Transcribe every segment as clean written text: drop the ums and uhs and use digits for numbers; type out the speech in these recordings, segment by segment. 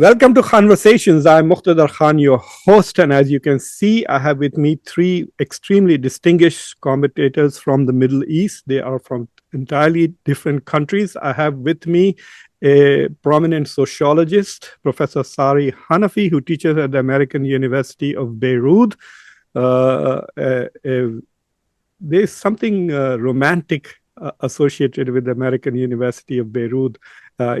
Welcome to Khanversations. I'm MuqtedarKhan, your host, and as you can see, I have with me three extremely distinguished commentators from the Middle East. They are from entirely different countries. I have with me a prominent sociologist, Professor Sari Hanafi, who teaches at the American University of Beirut. There's something romantic associated with the American University of Beirut,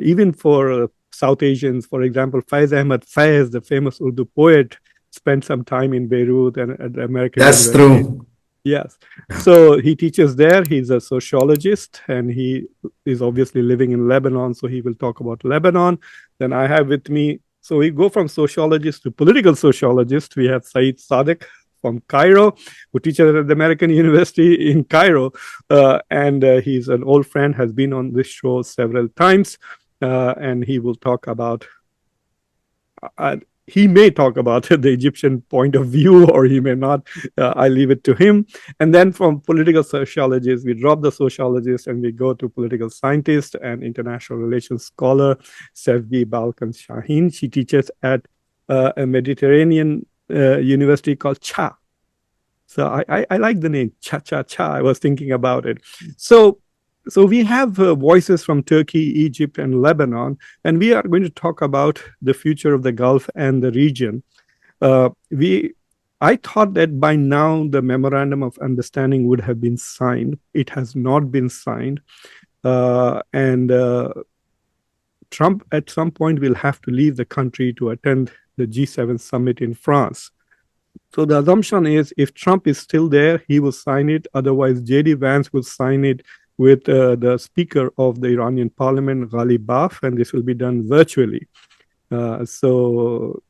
even for South Asians. For example, Faiz Ahmad Faiz, the famous Urdu poet, spent some time in Beirut and at the American That's University. true. Yes. So he teaches there. He's a sociologist, and he is obviously living in Lebanon, so he will talk about Lebanon. Then I have with me, so we go from sociologist to political sociologist. We have Saeed Sadiq from Cairo, who teaches at the American University in Cairo. And he's an old friend, has been on this show several times. And he will talk about, he may talk about the Egyptian point of view, or he may not. I leave it to him. And then from political sociologists, we drop the sociologist and we go to political scientist and international relations scholar, Sevgi Balkan Shaheen. She teaches at a Mediterranean university called CHA. So I like the name, CHA. I was thinking about it. So we have voices from Turkey, Egypt, and Lebanon, and we are going to talk about the future of the Gulf and the region. I thought that by now the Memorandum of Understanding would have been signed. It has not been signed. And Trump at some point will have to leave the country to attend the G7 summit in France. So the assumption is if Trump is still there, he will sign it. Otherwise, J.D. Vance will sign it with the Speaker of the Iranian Parliament, Ghalibaf, and this will be done virtually. So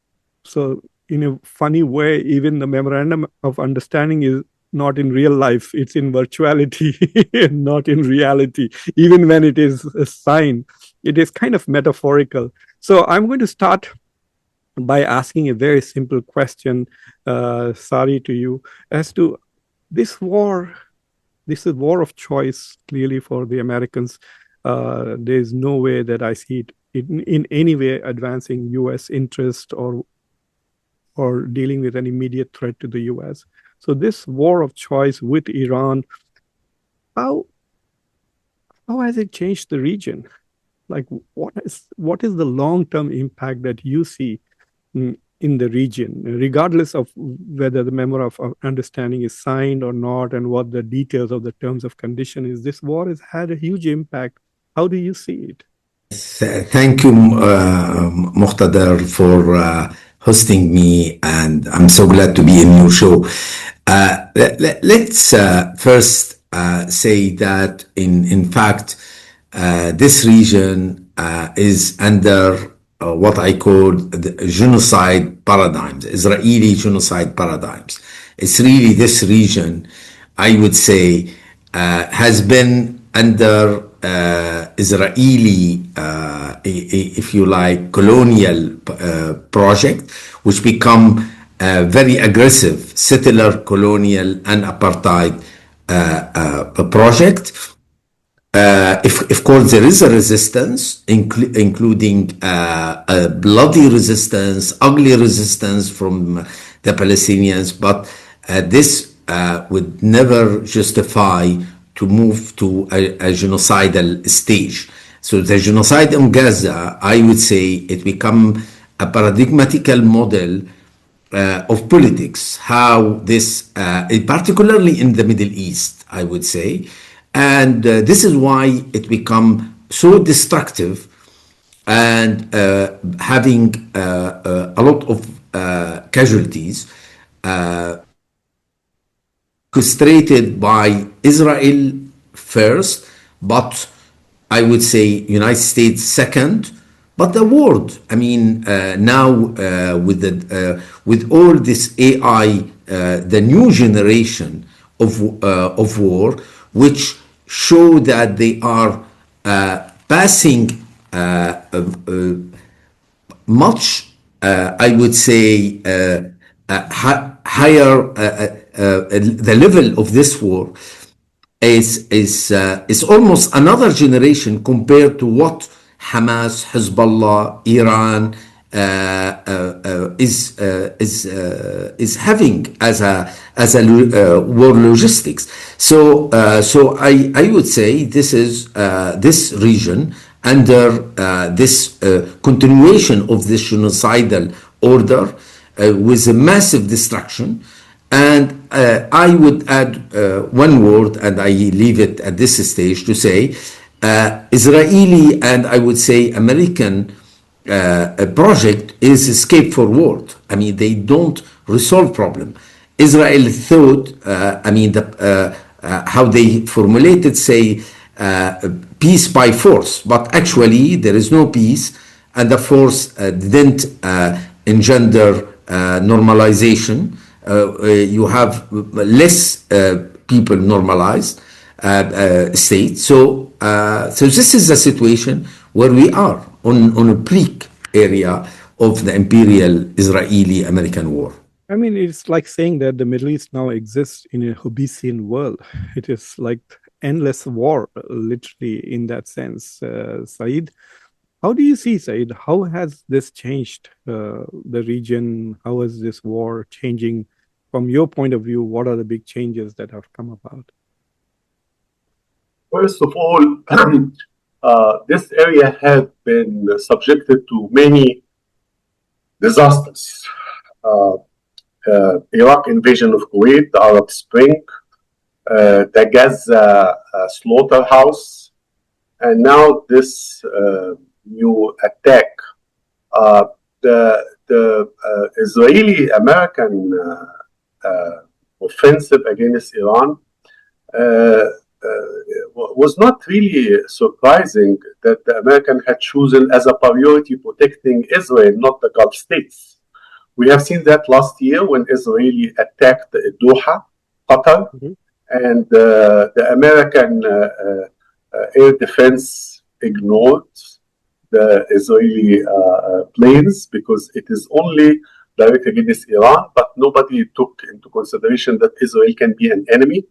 in a funny way, even the Memorandum of Understanding is not in real life. It's in virtuality, not in reality. Even when it is signed, it is kind of metaphorical. So I'm going to start by asking a very simple question, Sari, to you, as to this war. This is war of choice, clearly, for the Americans. There's no way that I see it in any way advancing U.S. interest or dealing with an immediate threat to the U.S. So this war of choice with Iran, how has it changed the region? Like, what is the long-term impact that you see in the region, regardless of whether the Memorandum of Understanding is signed or not, and what the details of the terms of condition is? This war has had a huge impact. How do you see it? Thank you, Muqtadar, for hosting me, and I'm so glad to be in your show. Let's first say that, in fact, this region is under what I call the genocide paradigms, Israeli genocide paradigms. It's really this region, I would say, has been under Israeli, if you like, colonial project, which become very aggressive settler, colonial, and apartheid project. Of course, there is a resistance, including a bloody resistance, ugly resistance from the Palestinians, but this would never justify to move to a genocidal stage. So the genocide in Gaza, I would say, it become a paradigmatical model of politics, how this, particularly in the Middle East, I would say, and this is why it become so destructive and having a lot of casualties, orchestrated by Israel first, but I would say United States second, but the world. I mean, now with all this AI, the new generation of war, which show that they are passing much, I would say, higher, the level of this war is almost another generation compared to what Hamas, Hezbollah, Iran, is having as a war logistics. So I would say this is this region under this continuation of this genocidal order with a massive destruction. And I would add one word, and I leave it at this stage to say Israeli and I would say American project is escape forward. I mean, they don't resolve problem. Israel thought, how they formulated, say, peace by force, but actually there is no peace, and the force didn't engender normalization. You have less people normalized state. So this is the situation where we are on a bleak area of the imperial Israeli-American war. I mean, it's like saying that the Middle East now exists in a Hobbesian world. It is like endless war, literally, in that sense. Saeed, how do you see, Saeed? How has this changed the region? How is this war changing? From your point of view, what are the big changes that have come about? First of all, this area has been subjected to many disasters. Iraq invasion of Kuwait, the Arab Spring, the Gaza slaughterhouse, and now this new attack. The Israeli-American offensive against Iran was not really surprising that the American had chosen as a priority protecting Israel, not the Gulf states. We have seen that last year when Israeli attacked Doha, Qatar, and the American air defense ignored the Israeli planes because it is only directed against Iran, but nobody took into consideration that Israel can be an enemy.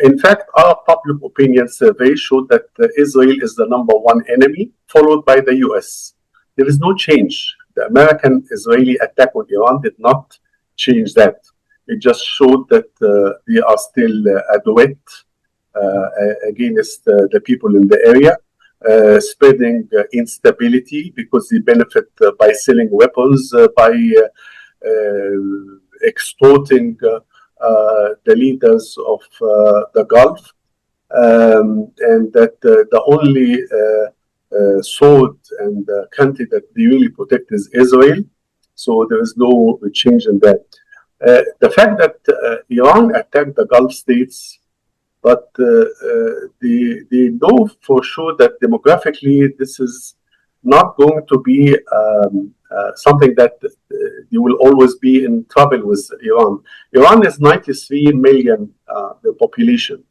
In fact, our public opinion survey showed that Israel is the number one enemy, followed by the US. There is no change. The American-Israeli attack on Iran did not change that. It just showed that they are still a duet against the people in the area, spreading instability because they benefit by selling weapons, by extorting the leaders of the Gulf, and that the only sword and country that they really protect is Israel. So there is no change in that. The fact that Iran attacked the Gulf states, but they know for sure that demographically this is not going to be something that you will always be in trouble with Iran. Iran is 93 million, the population.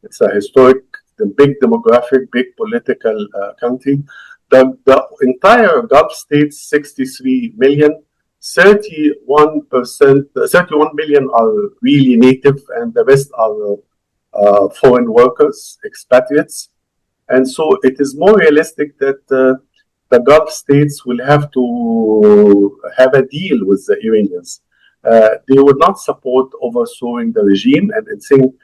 It's a historic, the big demographic, big political country. The entire Gulf states, 63 million, 31 million are really native, and the rest are foreign workers, expatriates. And so it is more realistic that the Gulf states will have to have a deal with the Iranians. They would not support overthrowing the regime, and I think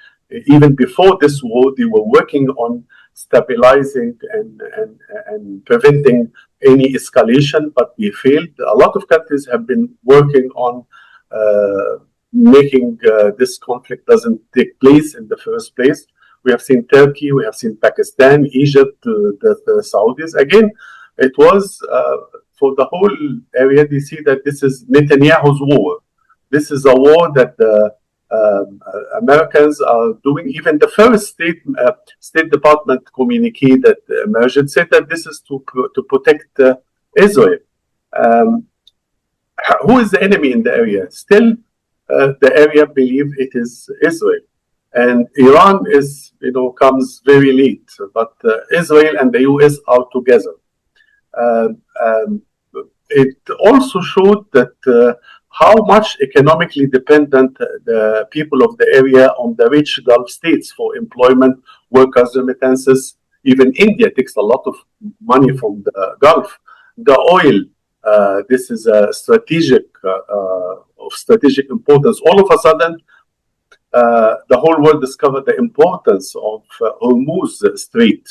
even before this war, they were working on stabilizing and preventing any escalation, but we failed. A lot of countries have been working on making this conflict doesn't take place in the first place. We have seen Turkey, we have seen Pakistan, Egypt, the Saudis. Again, it was for the whole area. They see that this is Netanyahu's war. This is a war that the Americans are doing. Even the first State Department communique that emerged said that this is to protect Israel. Who is the enemy in the area? Still, the area believe it is Israel, and Iran is comes very late. But Israel and the US are together. It also showed that how much economically dependent the people of the area on the rich Gulf states for employment, workers' remittances. Even India takes a lot of money from the Gulf. The oil, this is a strategic of strategic importance. All of a sudden, the whole world discovered the importance of Hormuz Strait,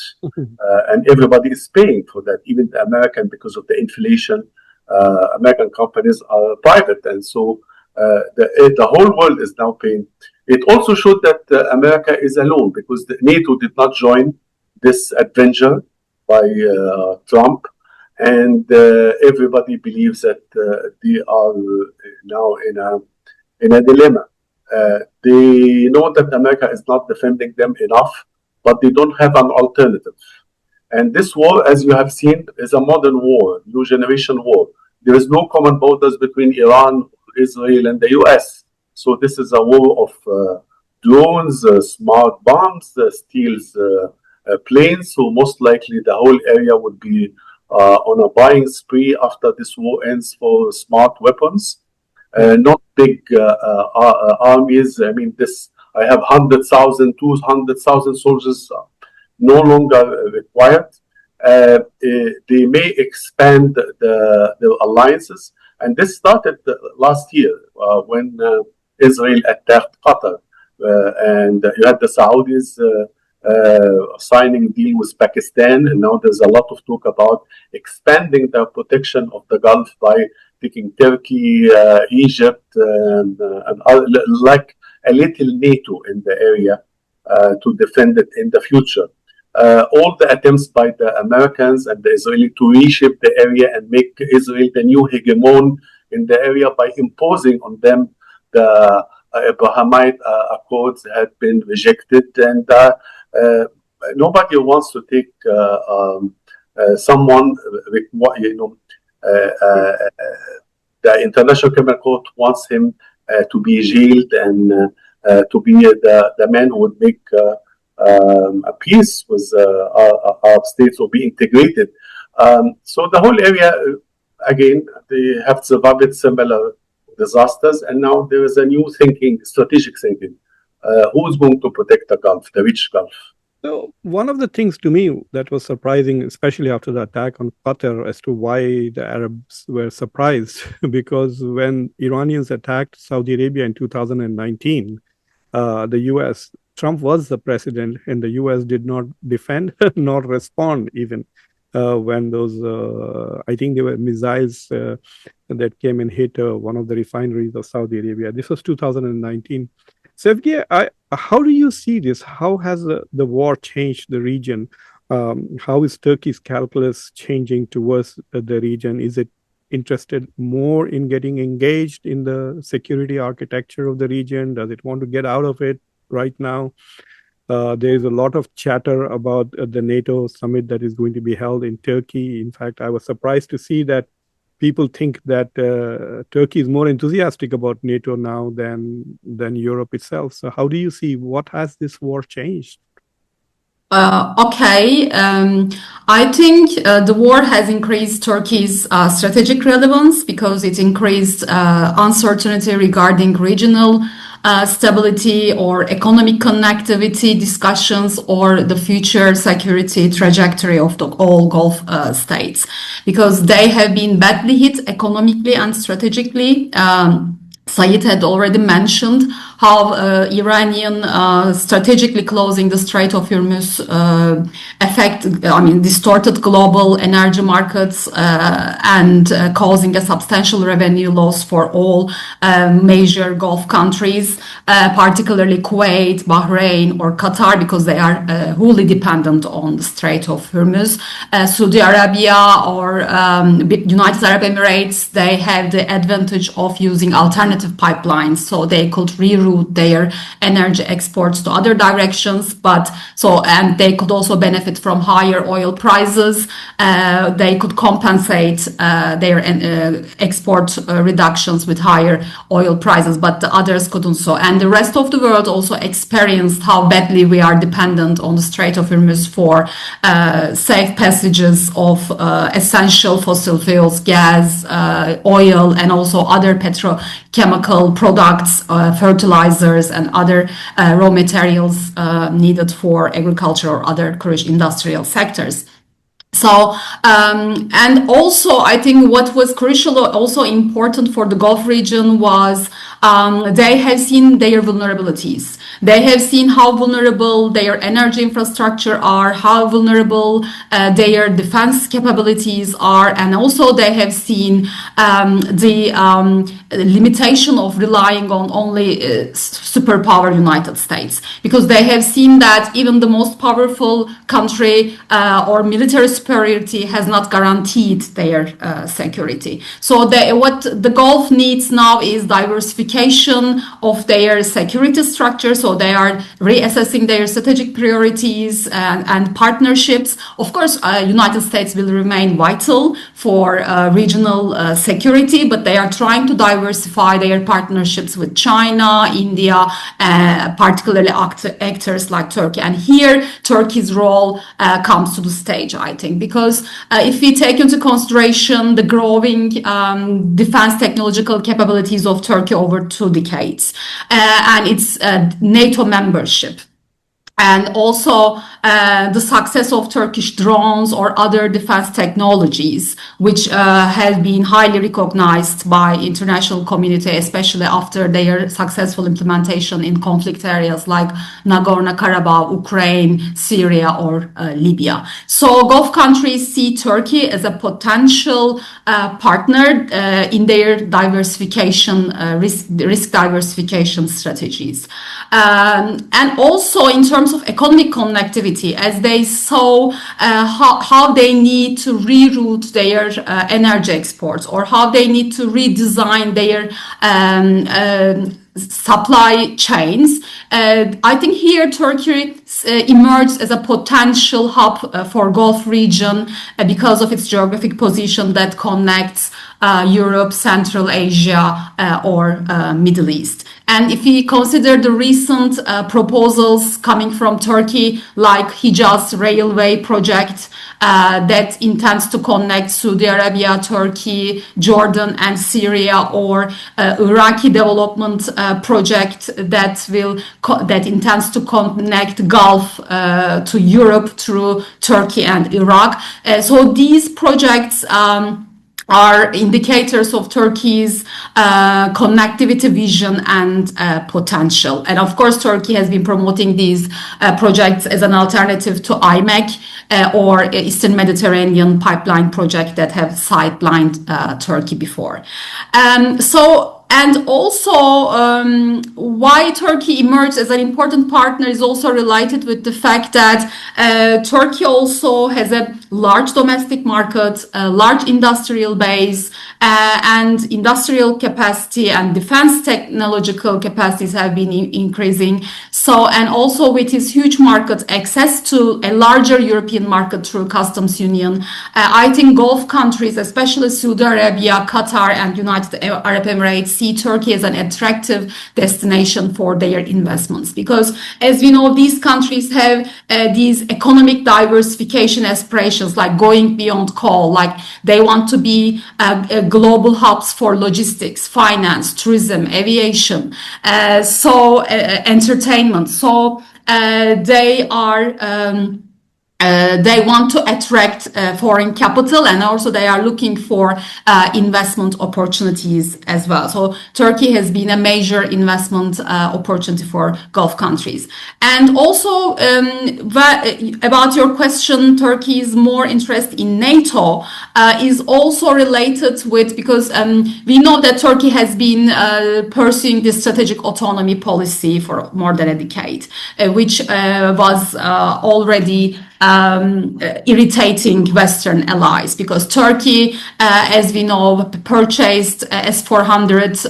and everybody is paying for that. Even the American, because of the inflation, American companies are private, and so the whole world is now paying. It also showed that America is alone, because the NATO did not join this adventure by Trump, and everybody believes that they are now in a dilemma. They know that America is not defending them enough, but they don't have an alternative. And this war, as you have seen, is a modern war, new generation war. There is no common borders between Iran, Israel, and the US. So this is a war of drones, smart bombs, steals planes. So most likely the whole area would be on a buying spree after this war ends for smart weapons. Not big armies. I mean, I have 100,000, 200,000 soldiers no longer required. They may expand the alliances. And this started last year when Israel attacked Qatar. And you had the Saudis signing a deal with Pakistan. And now there's a lot of talk about expanding the protection of the Gulf by taking Turkey, Egypt, and like a little NATO in the area to defend it in the future. All the attempts by the Americans and the Israelis to reshape the area and make Israel the new hegemon in the area by imposing on them the Abrahamite Accords had been rejected, and nobody wants to take someone with the International Criminal Court wants him to be jailed and to be the man who would make a peace with Arab states or be integrated. So the whole area, again, they have survived similar disasters, and now there is a new thinking, strategic thinking. Who's going to protect the Gulf, the rich Gulf? So one of the things to me that was surprising, especially after the attack on Qatar, as to why the Arabs were surprised, because when Iranians attacked Saudi Arabia in 2019, the US, Trump was the president, and the US did not defend nor respond even when those, I think there were missiles that came and hit one of the refineries of Saudi Arabia. This was 2019. Sevgi, how do you see this? How has the war changed the region? How is Turkey's calculus changing towards the region? Is it interested more in getting engaged in the security architecture of the region? Does it want to get out of it right now? There is a lot of chatter about the NATO summit that is going to be held in Turkey. In fact, I was surprised to see that people think that Turkey is more enthusiastic about NATO now than Europe itself. So how do you see, what has this war changed? I think the war has increased Turkey's strategic relevance because it increased uncertainty regarding regional stability or economic connectivity discussions or the future security trajectory of all Gulf states, because they have been badly hit economically and strategically. Said had already mentioned how Iranian strategically closing the Strait of Hormuz distorted global energy markets and causing a substantial revenue loss for all major Gulf countries, particularly Kuwait, Bahrain, or Qatar, because they are wholly dependent on the Strait of Hormuz. Saudi Arabia or United Arab Emirates, they have the advantage of using alternative pipelines, so they could reroute their energy exports to other directions, and they could also benefit from higher oil prices. They could compensate their export reductions with higher oil prices, but the others couldn't so. And the rest of the world also experienced how badly we are dependent on the Strait of Hormuz for safe passages of essential fossil fuels, gas, oil, and also other petrochemical products, fertilizers, and other raw materials needed for agriculture or other industrial sectors. So, and also, I think what was crucial, also important for the Gulf region was they have seen their vulnerabilities. They have seen how vulnerable their energy infrastructure are, how vulnerable their defense capabilities are, and also they have seen the limitation of relying on only superpower United States, because they have seen that even the most powerful country or military superiority has not guaranteed their security. So what the Gulf needs now is diversification of their security structure. So they are reassessing their strategic priorities and partnerships. Of course, United States will remain vital for regional security, but they are trying to diversify their partnerships with China, India, particularly actors like Turkey. And here, Turkey's role comes to the stage, I think, because if we take into consideration the growing defense technological capabilities of Turkey over 2 decades and its NATO membership, and also the success of Turkish drones or other defense technologies, which have been highly recognized by international community, especially after their successful implementation in conflict areas like Nagorno-Karabakh, Ukraine, Syria, or Libya. So Gulf countries see Turkey as a potential partner in their diversification, risk diversification strategies. And also in terms of economic connectivity, as they saw how they need to reroute their energy exports, or how they need to redesign their supply chains. I think here Turkey emerged as a potential hub for Gulf region because of its geographic position that connects Europe, Central Asia, or Middle East. And if we consider the recent proposals coming from Turkey, like Hijaz Railway project that intends to connect Saudi Arabia, Turkey, Jordan, and Syria, or Iraqi development project that intends to connect Gulf to Europe through Turkey and Iraq. So these projects are indicators of Turkey's connectivity vision and potential. And of course, Turkey has been promoting these projects as an alternative to IMEC or Eastern Mediterranean pipeline project that have sidelined Turkey before. And also, why Turkey emerged as an important partner is also related with the fact that Turkey also has a large domestic market, a large industrial base, and industrial capacity and defense technological capacities have been increasing. So, and also with its huge market access to a larger European market through customs union, I think Gulf countries, especially Saudi Arabia, Qatar, and United Arab Emirates, see Turkey as an attractive destination for their investments, because as we know, these countries have these economic diversification aspirations, like going beyond coal, like they want to be global hubs for logistics, finance, tourism, aviation, entertainment. So they want to attract foreign capital, and also they are looking for investment opportunities as well. So Turkey has been a major investment opportunity for Gulf countries. And also about your question, Turkey's more interest in NATO is also related with, because we know that Turkey has been pursuing this strategic autonomy policy for more than a decade, which was already irritating Western allies, because Turkey, as we know, purchased S-400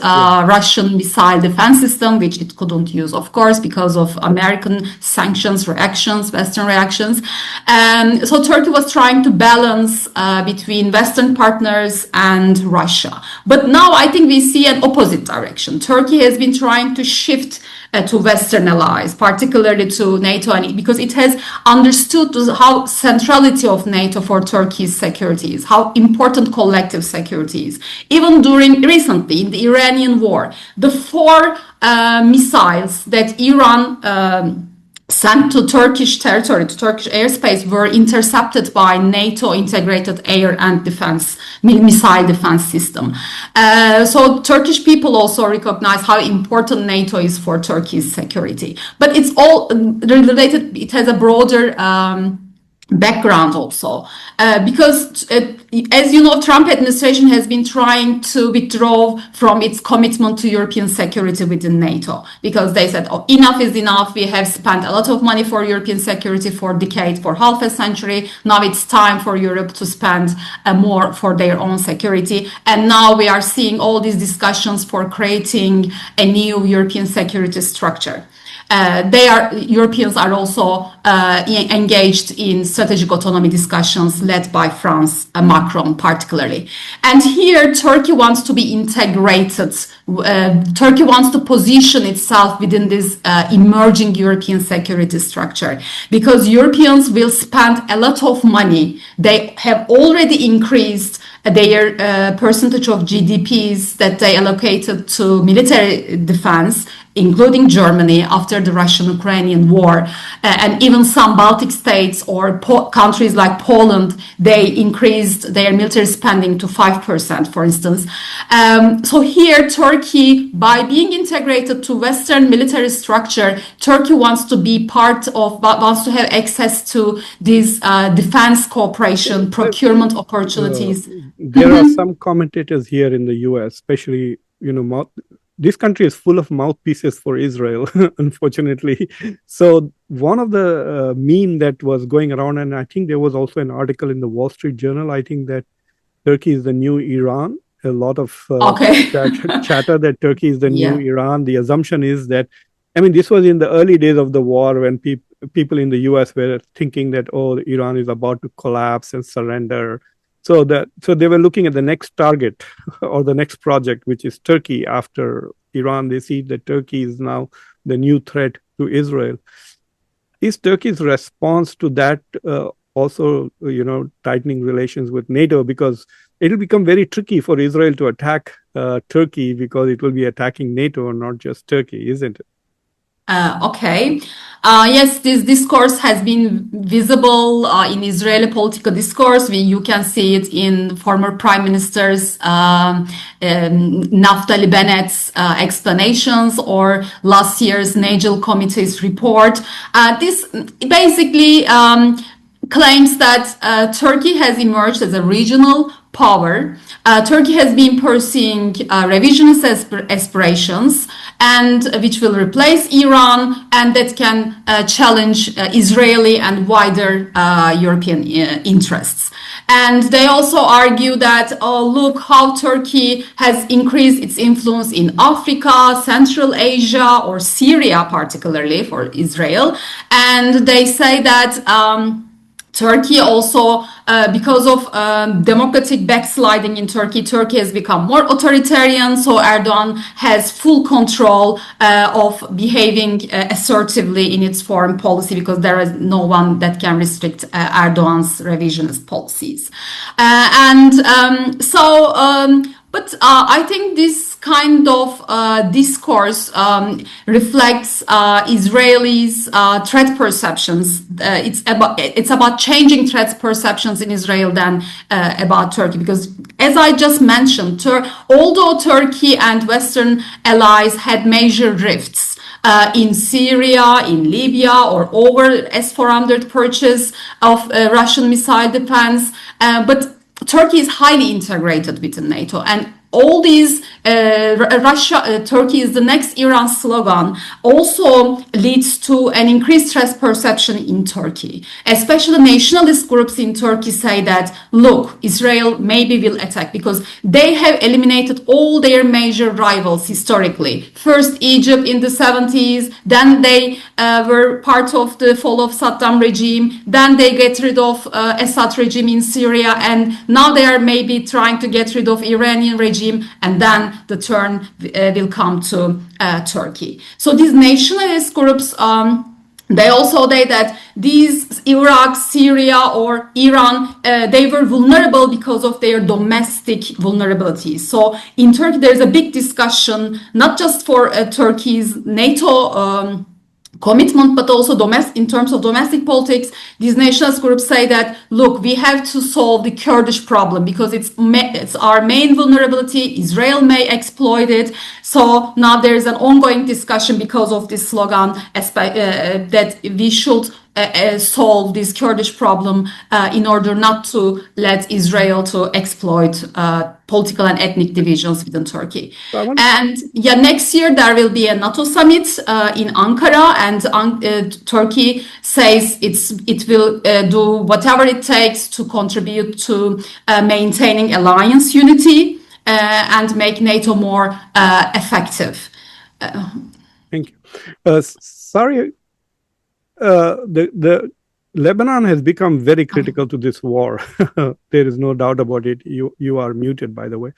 Russian missile defense system, which it couldn't use, of course, because of American sanctions reactions, Western reactions. So Turkey was trying to balance between Western partners and Russia. But now I think we see an opposite direction. Turkey has been trying to shift to Western allies, particularly to NATO, and because it has understood how centrality of NATO for Turkey's security is, how important collective security is. Even during recently in the Iranian war, the 4 missiles that Iran sent to Turkish territory, to Turkish airspace, were intercepted by NATO integrated air and defense, missile defense system. So Turkish people also recognize how important NATO is for Turkey's security. But it's all related, it has a broader background also, because as you know, Trump administration has been trying to withdraw from its commitment to European security within NATO, because they said, oh, enough is enough. We have spent a lot of money for European security for decades, for half a century. Now it's time for Europe to spend more for their own security. And now we are seeing all these discussions for creating a new European security structure. Europeans are also engaged in strategic autonomy discussions led by France, Macron particularly. And here Turkey wants to be integrated. Turkey wants to position itself within this emerging European security structure, because Europeans will spend a lot of money. They have already increased their percentage of GDPs that they allocated to military defense, including Germany after the Russian-Ukrainian war, and even some Baltic states or countries like Poland, they increased their military spending to 5%, for instance. So here, Turkey, by being integrated to Western military structure, Turkey wants to be part of, wants to have access to these defense cooperation, procurement opportunities. There are some commentators here in the US, especially, this country is full of mouthpieces for Israel, unfortunately. So one of the meme that was going around, and I think there was also an article in the Wall Street Journal, I think that Turkey is the new Iran. A lot of chatter that Turkey is the new Iran. The assumption is that, this was in the early days of the war when people in the US were thinking that, Iran is about to collapse and surrender. So they were looking at the next target or the next project, which is Turkey. After Iran, they see that Turkey is now the new threat to Israel. Is Turkey's response to that also, tightening relations with NATO? Because it will become very tricky for Israel to attack Turkey, because it will be attacking NATO and not just Turkey, isn't it? Yes, this discourse has been visible in Israeli political discourse. You can see it in former Prime Minister's Naftali Bennett's explanations, or last year's Nagel Committee's report. This basically claims that Turkey has emerged as a regional power. Turkey has been pursuing revisionist aspirations, and which will replace Iran, and that can challenge Israeli and wider European interests. And they also argue that, look how Turkey has increased its influence in Africa, Central Asia, or Syria, particularly for Israel. And they say that Turkey also, because of democratic backsliding in Turkey has become more authoritarian. So Erdogan has full control of behaving assertively in its foreign policy, because there is no one that can restrict Erdogan's revisionist policies. But I think this kind of discourse reflects Israelis' threat perceptions. It's about changing threat perceptions in Israel than about Turkey, because as I just mentioned, although Turkey and Western allies had major rifts in Syria, in Libya, or over S-400 purchase of Russian missile defense, but Turkey is highly integrated within NATO, and all these Turkey is the next Iran slogan also leads to an increased threat perception in Turkey. Especially nationalist groups in Turkey say that, look, Israel maybe will attack, because they have eliminated all their major rivals historically. First Egypt in the 70s, then they were part of the fall of Saddam regime, then they get rid of Assad regime in Syria, and now they are maybe trying to get rid of Iranian regime, and then the turn will come to Turkey. So these nationalist groups, they also say that these Iraq, Syria, or Iran, they were vulnerable because of their domestic vulnerabilities. So in Turkey, there's a big discussion, not just for Turkey's NATO commitment, but also in terms of domestic politics, these nationalist groups say that, look, we have to solve the Kurdish problem because it's our main vulnerability. Israel may exploit it. So now there's an ongoing discussion because of this slogan that we should solve this Kurdish problem in order not to let Israel to exploit political and ethnic divisions within Turkey. And yeah, next year there will be a NATO summit in Ankara, and Turkey says it will do whatever it takes to contribute to maintaining alliance unity and make NATO more effective. Thank you. Sorry. The Lebanon has become very critical to this war. There is no doubt about it. You are muted, by the way.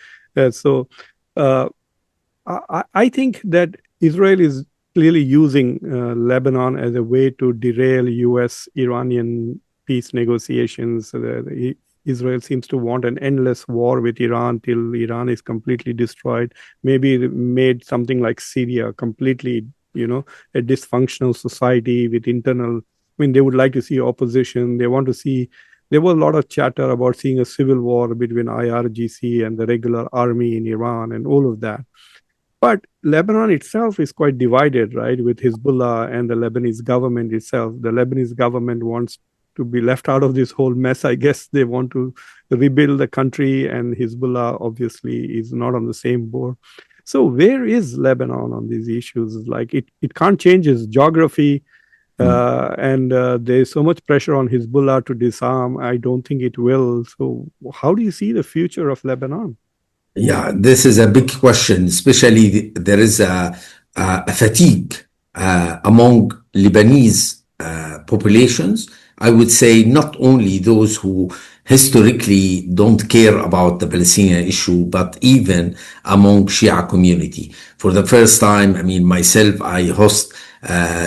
I think that Israel is clearly using Lebanon as a way to derail U.S.-Iranian peace negotiations. Israel seems to want an endless war with Iran till Iran is completely destroyed. Maybe it made something like Syria completely, a dysfunctional society with internal, they would like to see opposition. They want to see, there was a lot of chatter about seeing a civil war between IRGC and the regular army in Iran and all of that. But Lebanon itself is quite divided, right, with Hezbollah and the Lebanese government itself. The Lebanese government wants to be left out of this whole mess. I guess they want to rebuild the country, and Hezbollah obviously is not on the same board. So where is Lebanon on these issues? Like it can't change its geography, and there's so much pressure on Hezbollah to disarm. I don't think it will. So how do you see the future of Lebanon? Yeah, this is a big question, especially there is a fatigue among Lebanese populations. I would say not only those who historically don't care about the Palestinian issue, but even among Shia community. For the first time, myself, I host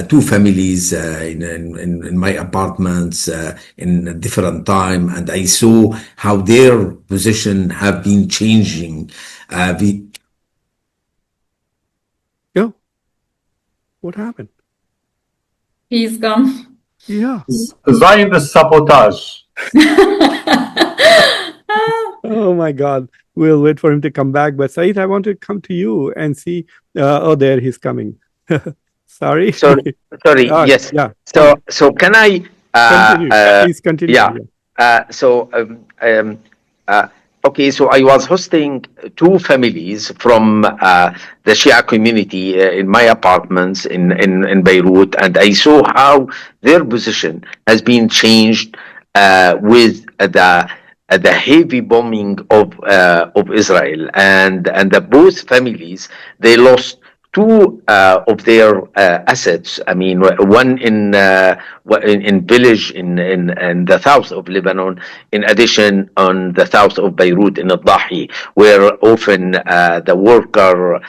two families in my apartments in a different time, and I saw how their position have been changing. Yeah. What happened? He's gone. Yeah. Zionist sabotage. Oh my God. We'll wait for him to come back. But Saeed, I want to come to you and see. There he's coming. Sorry. Sorry. Yes. Yeah. So can I? Continue. Please continue. Yeah. Okay. So I was hosting two families from the Shia community in my apartments in Beirut, and I saw how their position has been changed with the heavy bombing of Israel, and both families, they lost two of their assets. One in village in the south of Lebanon, in addition on the south of Beirut in Al-Dahi, where often the worker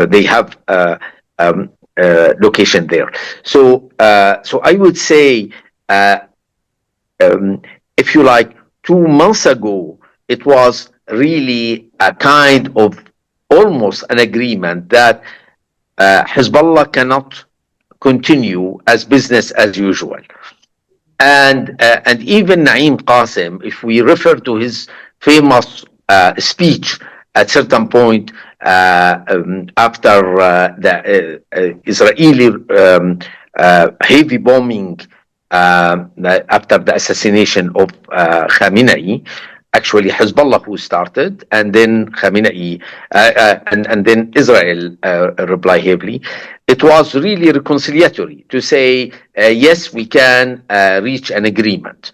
they have location there. So I would say, if you like, 2 months ago, it was really a kind of almost an agreement that Hezbollah cannot continue as business as usual. And even Naim Qasim, if we refer to his famous speech at certain point after the Israeli heavy bombing after the assassination of Khamenei, actually Hezbollah who started, and then Khamenei, and then Israel reply heavily. It was really reconciliatory to say, yes, we can reach an agreement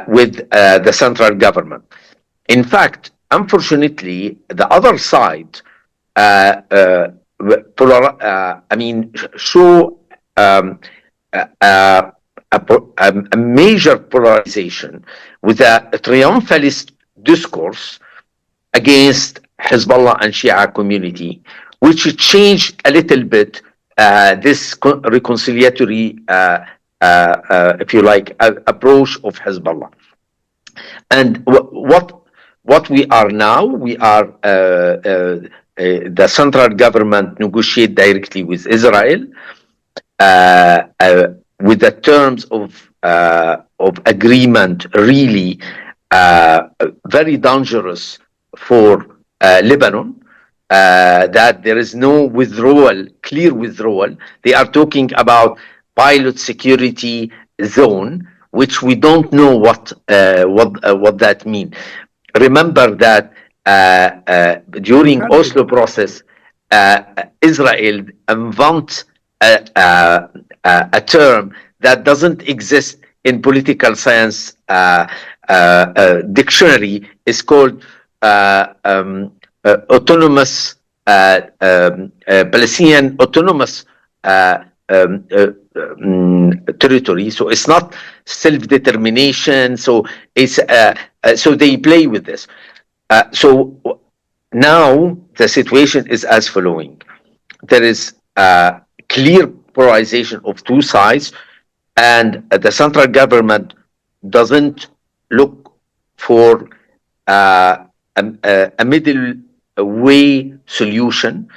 with the central government. In fact, unfortunately, the other side, show a major polarization with a triumphalist discourse against Hezbollah and Shia community, which changed a little bit this reconciliatory, if you like, approach of Hezbollah. And what we are now, we are the central government negotiate directly with Israel with the terms of agreement really very dangerous for Lebanon. That there is no withdrawal, clear withdrawal. They are talking about pilot security zone, which we don't know what that means. Remember that during Oslo process, Israel invent a term that doesn't exist in political science dictionary. Is called autonomous Palestinian autonomous territory. So it's not self-determination. So it's so they play with this. So now the situation is as following: there is clear polarization of two sides, and the central government doesn't look for a middle way solution.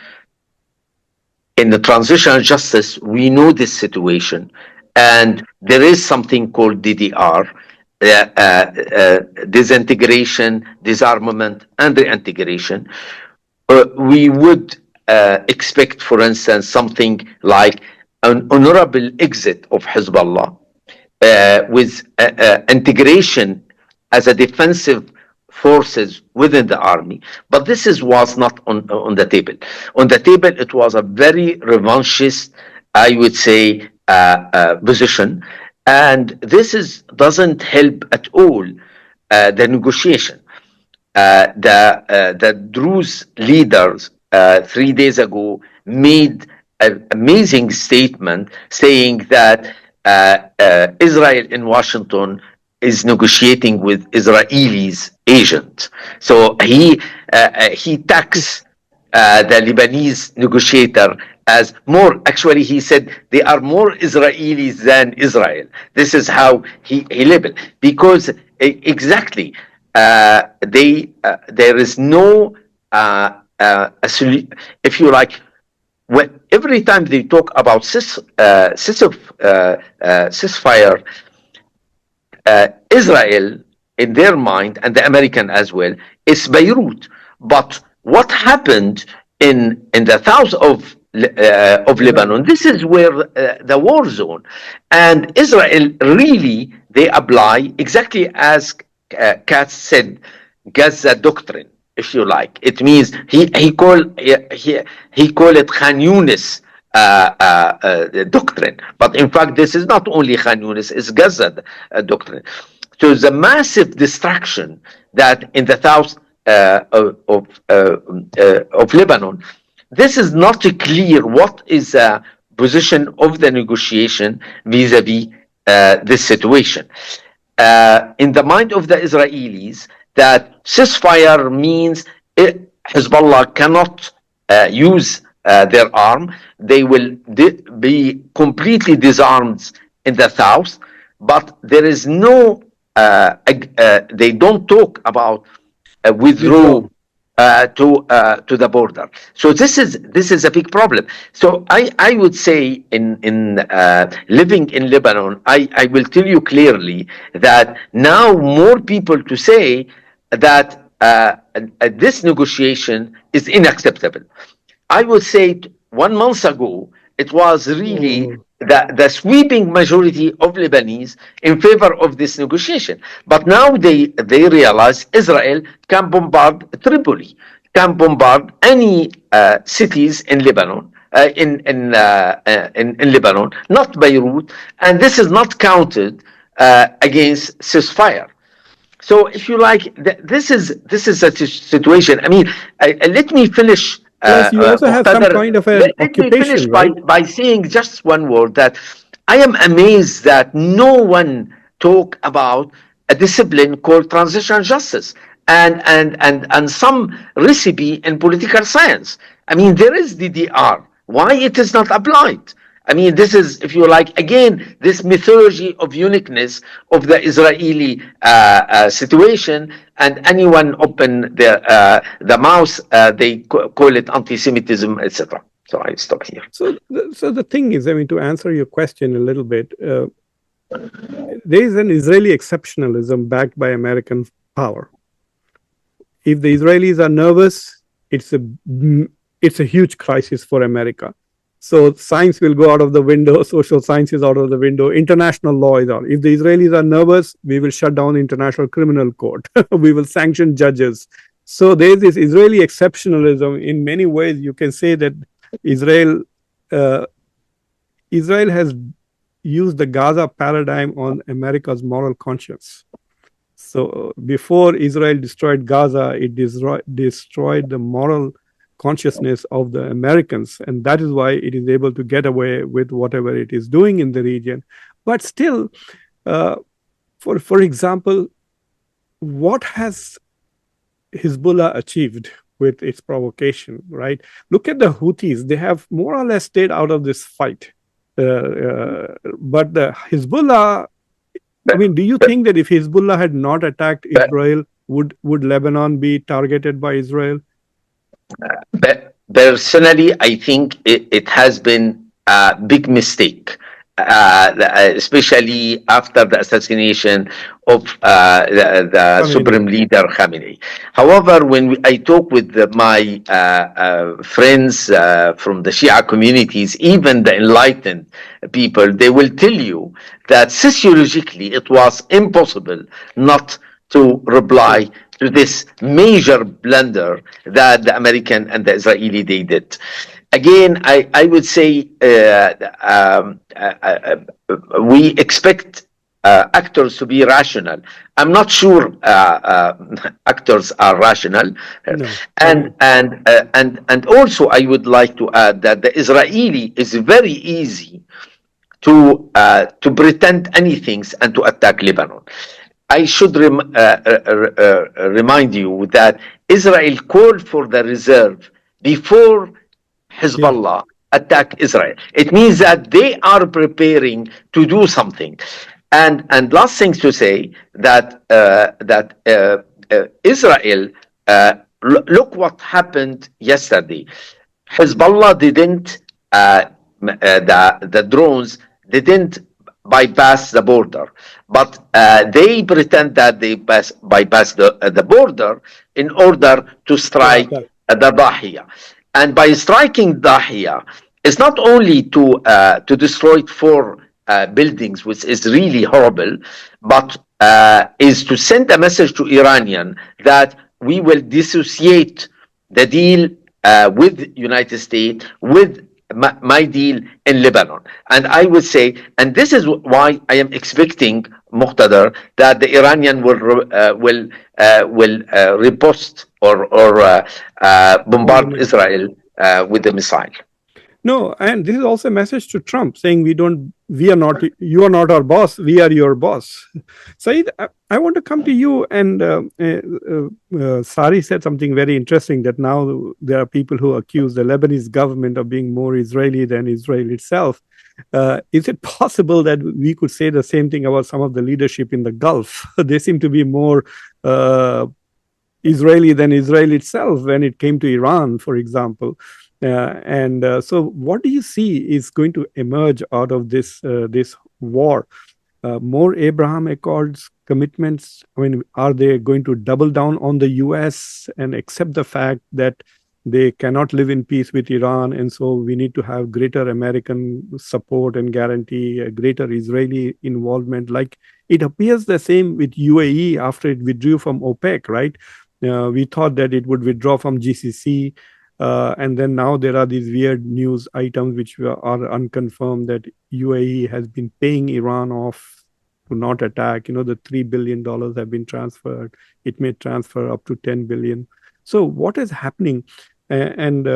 In the transitional justice, we know this situation, and there is something called DDR, disintegration, disarmament, and reintegration. We would expect, for instance, something like an honorable exit of Hezbollah with integration as a defensive forces within the army, but this was not on the table. On the table, it was a very revanchist, I would say, position, and this doesn't help at all the negotiation. The Druze leaders 3 days ago made an amazing statement saying that Israel in Washington is negotiating with Israelis' agent. So he taxed the Lebanese negotiator as more. Actually, he said they are more Israelis than Israel. This is how he labeled, because exactly there is no if you like. Every time they talk about ceasefire, Israel, in their mind, and the American as well, is Beirut. But what happened in the south of Lebanon? This is where the war zone, and Israel really, they apply exactly as Katz said, Gaza doctrine, if you like. It means he call it Khan Yunis doctrine, but in fact this is not only Khan Yunis, it's Gaza doctrine. So the massive destruction that in the south of Lebanon, this is not clear what is the position of the negotiation vis-a-vis this situation. In the mind of the Israelis, that ceasefire means Hezbollah cannot use their arm. They will be completely disarmed in the south, but there is no, they don't talk about withdraw to the border. So this is a big problem. So I would say in living in Lebanon, I will tell you clearly that now more people to say that this negotiation is unacceptable. I would say 1 month ago, it was really the sweeping majority of Lebanese in favor of this negotiation. But now they realize Israel can bombard Tripoli, can bombard any cities in Lebanon, in Lebanon, not Beirut, and this is not counted against ceasefire. So, if you like, this is a situation. I mean, let me finish. Plus, you also have some kind of an occupation, right? By saying just one word, that I am amazed that no one talk about a discipline called transitional justice and some recipe in political science. I mean, there is DDR. Why it is not applied? I mean, this is, if you like, again, this mythology of uniqueness of the Israeli situation, and anyone open the mouth, they call it anti-Semitism, etc. So I stop here. So the thing is, I mean, to answer your question a little bit, there is an Israeli exceptionalism backed by American power. If the Israelis are nervous, it's a huge crisis for America. So science will go out of the window, social science is out of the window, international law is out. If the Israelis are nervous, we will shut down International Criminal Court. We will sanction judges. So there is this Israeli exceptionalism. In many ways, you can say that Israel has used the Gaza paradigm on America's moral conscience. So before Israel destroyed Gaza, it destroyed the moral consciousness of the Americans, and that is why it is able to get away with whatever it is doing in the region. But still, for example, what has Hezbollah achieved with its provocation, right? Look at the Houthis. They have more or less stayed out of this fight. But the Hezbollah, I mean, do you think that if Hezbollah had not attacked Israel, would Lebanon be targeted by Israel? Personally, I think it has been a big mistake, especially after the assassination of the Supreme Leader Khamenei. However, when I talk with my friends from the Shia communities, even the enlightened people, they will tell you that sociologically it was impossible not to reply to this major blunder that the American and the Israeli they did. Again, I would say we expect actors to be rational. I'm not sure actors are rational, no. And also I would like to add that the Israeli is very easy to pretend anything and to attack Lebanon. I should remind you that Israel called for the reserve before Hezbollah attacked Israel. It means that they are preparing to do something. And last thing to say that Israel, look what happened yesterday. Hezbollah didn't, the drones didn't bypass the border, but they pretend that they bypass the border in order to strike the Dahiya. And by striking Dahiya, it's not only to destroy 4 buildings, which is really horrible, but is to send a message to Iranian that we will dissociate the deal with United States, with my deal in Lebanon. And I would say, and this is why I am expecting, Muqtadar, that the Iranian will riposte or bombard Israel with the missile. No, and this is also a message to Trump saying you are not our boss, we are your boss. Saeed, I want to come to you, and Sari said something very interesting, that now there are people who accuse the Lebanese government of being more Israeli than Israel itself. Is it possible that we could say the same thing about some of the leadership in the Gulf? They seem to be more Israeli than Israel itself when it came to Iran, for example. So what do you see is going to emerge out of this war? More Abraham Accords commitments? I mean, are they going to double down on the US and accept the fact that they cannot live in peace with Iran, and so we need to have greater American support and guarantee a greater Israeli involvement? Like, it appears the same with UAE after it withdrew from OPEC, right? We thought that it would withdraw from GCC. And then now there are these weird news items which are unconfirmed that UAE has been paying Iran off to not attack. You know, the $3 billion have been transferred. It may transfer up to 10 billion. So what is happening? And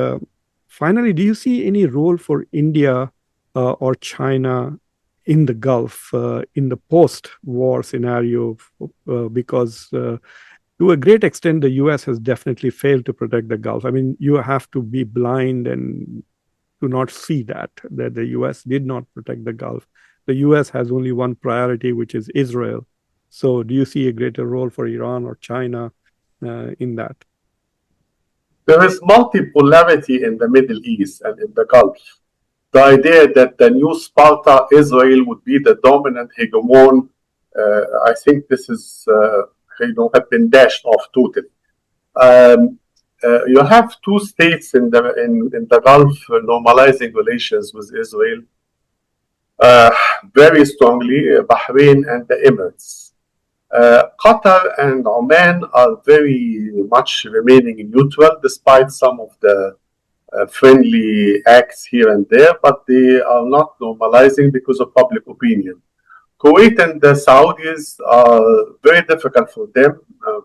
finally, do you see any role for India or China in the Gulf in the post-war scenario? Because to a great extent, the US has definitely failed to protect the Gulf. I mean, you have to be blind and to not see that the US did not protect the Gulf. The US has only one priority, which is Israel. So do you see a greater role for Iran or China in that? There is multipolarity in the Middle East and in the Gulf. The idea that the new Sparta, Israel, would be the dominant hegemon, I think this is, have been dashed off totally. You have two states in the Gulf normalizing relations with Israel very strongly, Bahrain and the Emirates. Qatar and Oman are very much remaining neutral despite some of the friendly acts here and there, but they are not normalizing because of public opinion. Kuwait and the Saudis are very difficult for them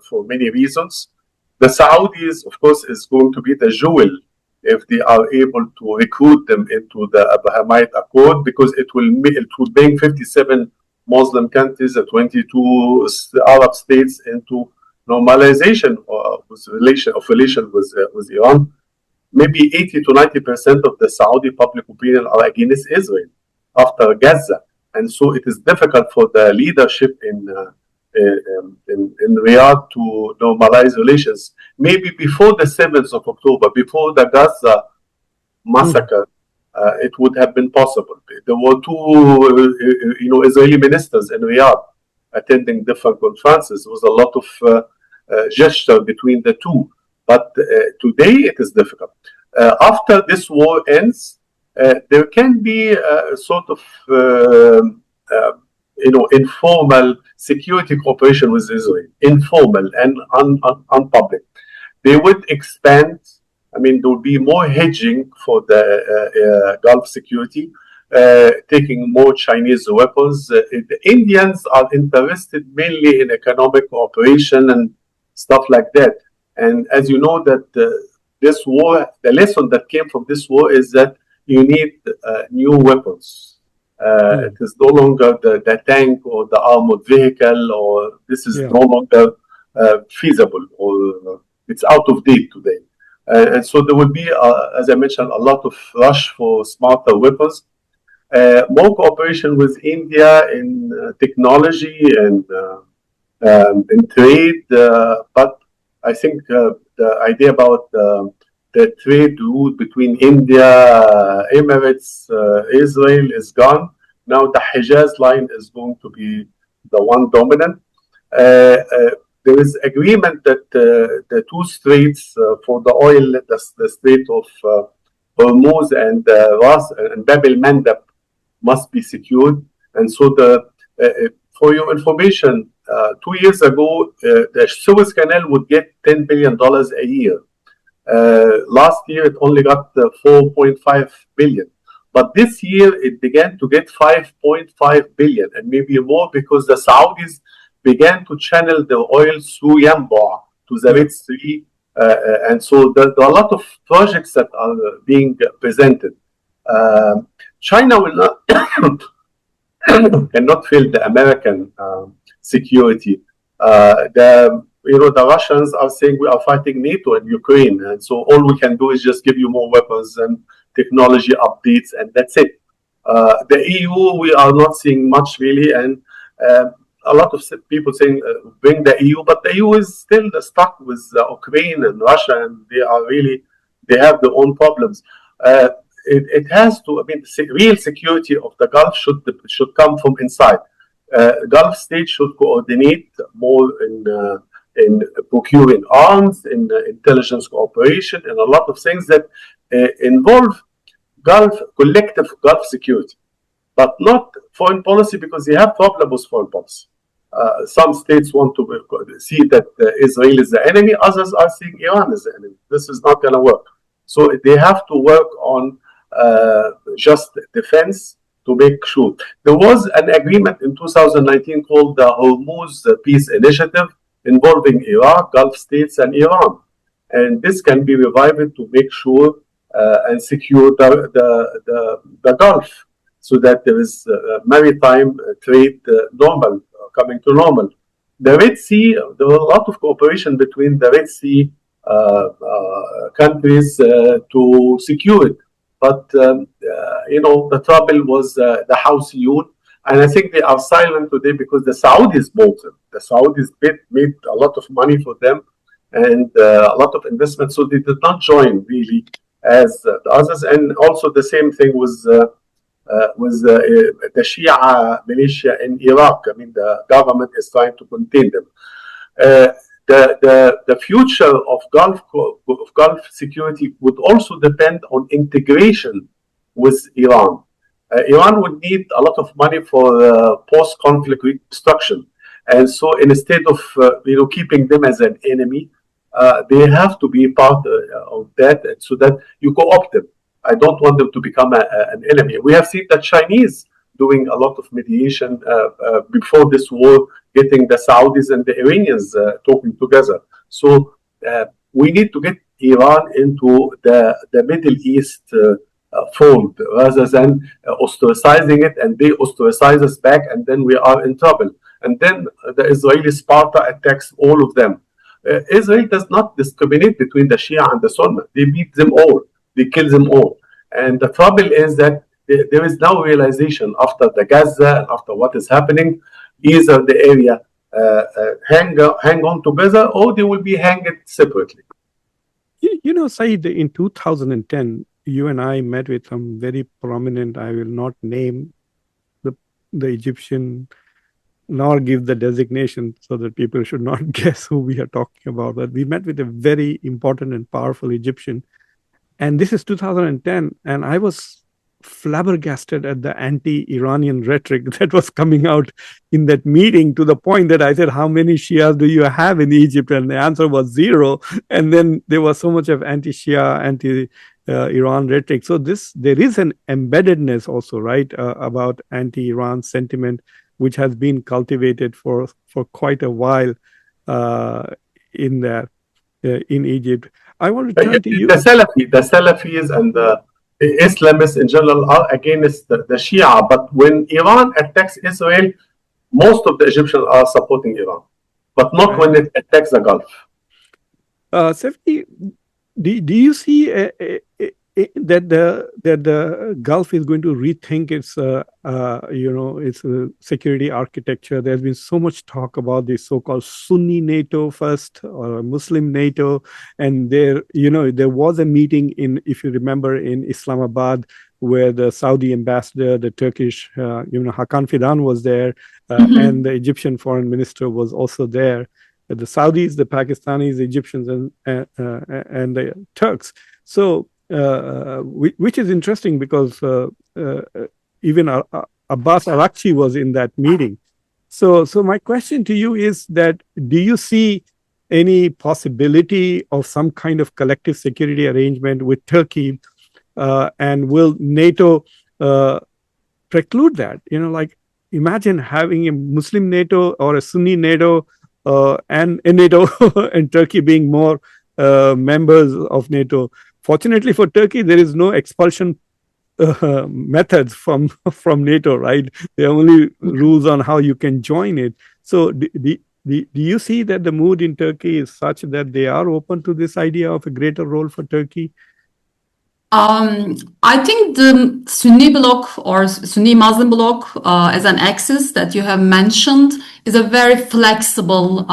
for many reasons. The Saudis, of course, is going to be the jewel if they are able to recruit them into the Abrahamite Accord, because it will bring 57 Muslim countries and 22 Arab states into normalization of relation with Iran. Maybe 80 to 90% of the Saudi public opinion are against Israel after Gaza, and so it is difficult for the leadership in Riyadh to normalize relations. Maybe before the 7th of October, before the Gaza massacre, it would have been possible. There were two, Israeli ministers in Riyadh attending different conferences. There was a lot of gesture between the two. But today it is difficult. After this war ends, there can be a sort of informal security cooperation with Israel, informal and unpublic. They would expand. I mean, there would be more hedging for the Gulf security, taking more Chinese weapons. The Indians are interested mainly in economic cooperation and stuff like that. And as you know, that this war, the lesson that came from this war is that you need new weapons. It is no longer the tank or the armored vehicle, or this is no longer feasible, or it's out of date today. And so there will be, as I mentioned, a lot of rush for smarter weapons, more cooperation with India in technology and in trade, but I think the idea about the trade route between India, Emirates, Israel is gone. Now the Hejaz line is going to be the one dominant. There is agreement that the two straits for the oil, the Strait of Hormuz and Ras and Bab el-Mandab must be secured. And so for your information, 2 years ago, the Suez Canal would get $10 billion a year. Last year, it only got 4.5 billion. But this year, it began to get 5.5 billion, and maybe more, because the Saudis began to channel the oil through Yanbu to the Red Sea. And so there are a lot of projects that are being presented. China will not cannot fill the American security. The Russians are saying we are fighting NATO in Ukraine, and so all we can do is just give you more weapons and technology updates, and that's it. The EU, we are not seeing much really, and a lot of people saying bring the EU, but the EU is still stuck with Ukraine and Russia, and they have their own problems. It has to. I mean, real security of the Gulf should come from inside. Gulf states should coordinate more in procuring arms, in intelligence cooperation, and a lot of things that involve collective Gulf security, but not foreign policy, because they have problems with foreign policy. Some states want to see that Israel is the enemy, others are seeing Iran as the enemy. This is not going to work. So they have to work on just defense to make sure. There was an agreement in 2019 called the Hormuz Peace Initiative involving Iraq, Gulf states, and Iran. And this can be revived to make sure and secure the Gulf, so that there is maritime trade coming to normal. The Red Sea, there was a lot of cooperation between the Red Sea countries to secure it. But the trouble was the Houthiyun, and I think they are silent today because the Saudis bought them. The Saudis made a lot of money for them and a lot of investment, so they did not join really as the others. And also the same thing was the Shia militia in Iraq. I mean, the government is trying to contain them. The future of Gulf security would also depend on integration with Iran. Iran would need a lot of money for post-conflict reconstruction, and so instead of keeping them as an enemy, they have to be part of that, so that you co-opt them. I don't want them to become an enemy. We have seen the Chinese doing a lot of mediation before this war, getting the Saudis and the Iranians talking together. So we need to get Iran into the Middle East fold rather than ostracizing it, and they ostracize us back, and then we are in trouble. And then the Israeli Sparta attacks all of them. Israel does not discriminate between the Shia and the Sunni. They beat them all. They kill them all. And the trouble is that there is now realization after the Gaza and after what is happening, either the area hang on together or they will be hanged separately. Saeed, in 2010, you and I met with some very prominent, I will not name the Egyptian, nor give the designation so that people should not guess who we are talking about. But we met with a very important and powerful Egyptian. And this is 2010. And I was flabbergasted at the anti-Iranian rhetoric that was coming out in that meeting, to the point that I said, how many Shias do you have in Egypt? And the answer was 0. And then there was so much of anti-Shia, anti-Iran rhetoric. So there is an embeddedness also, right, about anti-Iran sentiment, which has been cultivated for quite a while in Egypt. I want to turn to you. The Salafis and the Islamists in general are against the Shia, but when Iran attacks Israel, most of the Egyptians are supporting Iran, but not when it attacks the Gulf. Sefti, do you see that the Gulf is going to rethink its its security architecture? There's been so much talk about the so-called Sunni NATO first, or Muslim NATO, and there was a meeting if you remember, in Islamabad, where the Saudi ambassador, the Turkish Hakan Fidan was there, and the Egyptian foreign minister was also there. The Saudis, the Pakistanis, the Egyptians, and the Turks. So. Which is interesting because even Abbas Araghchi was in that meeting. So my question to you is that, do you see any possibility of some kind of collective security arrangement with Turkey, and will NATO preclude that? Imagine having a Muslim NATO or a Sunni NATO and a NATO and Turkey being more members of NATO. Fortunately for Turkey, there is no expulsion methods from NATO, right? There are only rules on how you can join it. So do you see that the mood in Turkey is such that they are open to this idea of a greater role for Turkey? I think the Sunni bloc or Sunni Muslim bloc as an axis that you have mentioned is a very flexible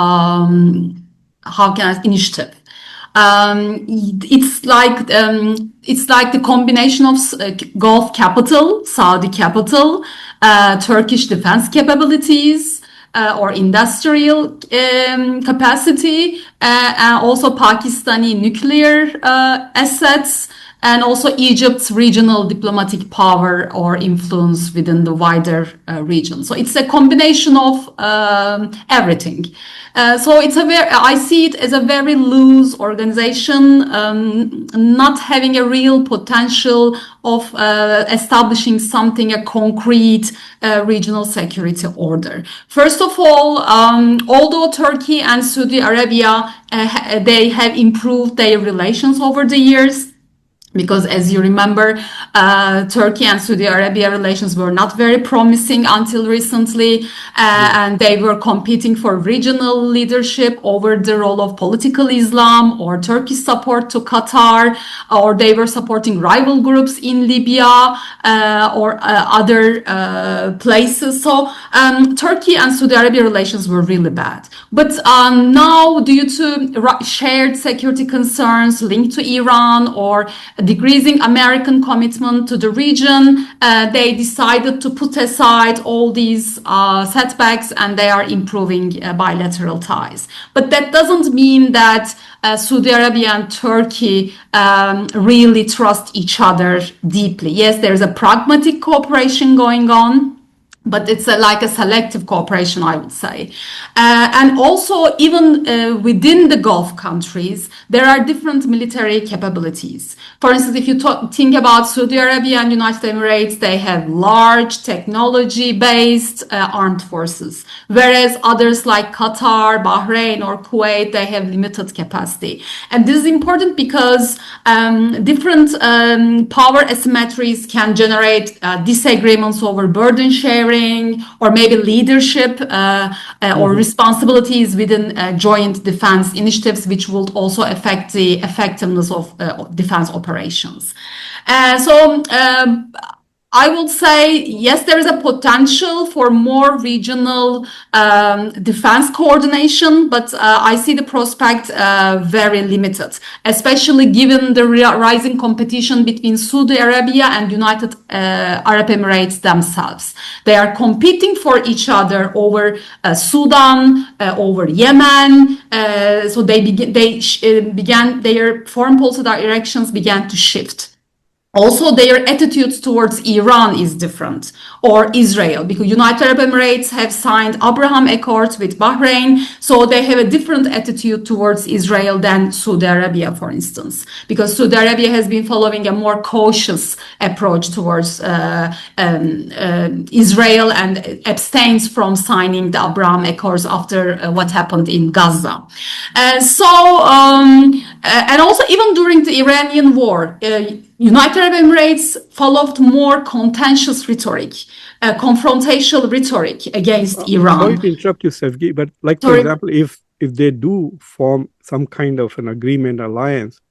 initiative. It's like the combination of Gulf capital, Saudi capital, Turkish defense capabilities, or industrial capacity, and also Pakistani nuclear assets, and also Egypt's regional diplomatic power or influence within the wider region. So it's a combination of everything. So I see it as a very loose organization, not having a real potential of establishing a concrete regional security order. First of all, although Turkey and Saudi Arabia, they have improved their relations over the years, Because as you remember, Turkey and Saudi Arabia relations were not very promising until recently, and they were competing for regional leadership over the role of political Islam or Turkish support to Qatar, or they were supporting rival groups in Libya or other places. So Turkey and Saudi Arabia relations were really bad. But now, due to shared security concerns linked to Iran or decreasing American commitment to the region, they decided to put aside all these setbacks and they are improving bilateral ties. But that doesn't mean that Saudi Arabia and Turkey really trust each other deeply. Yes, there's a pragmatic cooperation going on, but it's like a selective cooperation, I would say. And also, even within the Gulf countries, there are different military capabilities. For instance, if you think about Saudi Arabia and United Emirates, they have large technology-based armed forces, whereas others like Qatar, Bahrain, or Kuwait, they have limited capacity. And this is important because different power asymmetries can generate disagreements over burden sharing, or maybe leadership or responsibilities within joint defense initiatives, which will also affect the effectiveness of defense operations. So I would say, yes, there is a potential for more regional defense coordination, but I see the prospect very limited, especially given the rising competition between Saudi Arabia and United Arab Emirates themselves. They are competing for each other over Sudan, over Yemen, so they began their foreign policy directions began to shift. Also, their attitudes towards Iran is different, or Israel, because United Arab Emirates have signed Abraham Accords with Bahrain, so they have a different attitude towards Israel than Saudi Arabia, for instance, because Saudi Arabia has been following a more cautious approach towards Israel and abstains from signing the Abraham Accords after what happened in Gaza. And also even during the Iranian war, United Arab Emirates followed more contentious rhetoric, confrontational rhetoric against Iran. Sorry to interrupt you, Sevgi, but like, for example, if they do form some kind of an agreement, alliance,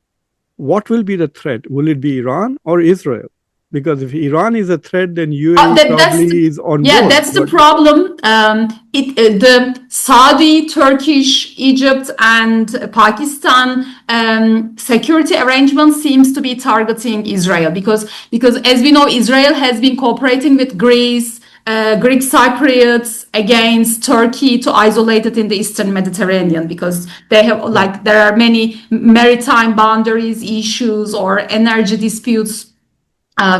what will be the threat? Will it be Iran or Israel? Because if Iran is a threat, then UAE probably is on board. Yeah, that's the problem. The Saudi, Turkish, Egypt, and Pakistan security arrangement seems to be targeting Israel because as we know, Israel has been cooperating with Greece, Greek Cypriots against Turkey to isolate it in the Eastern Mediterranean, because they have there are many maritime boundaries issues or energy disputes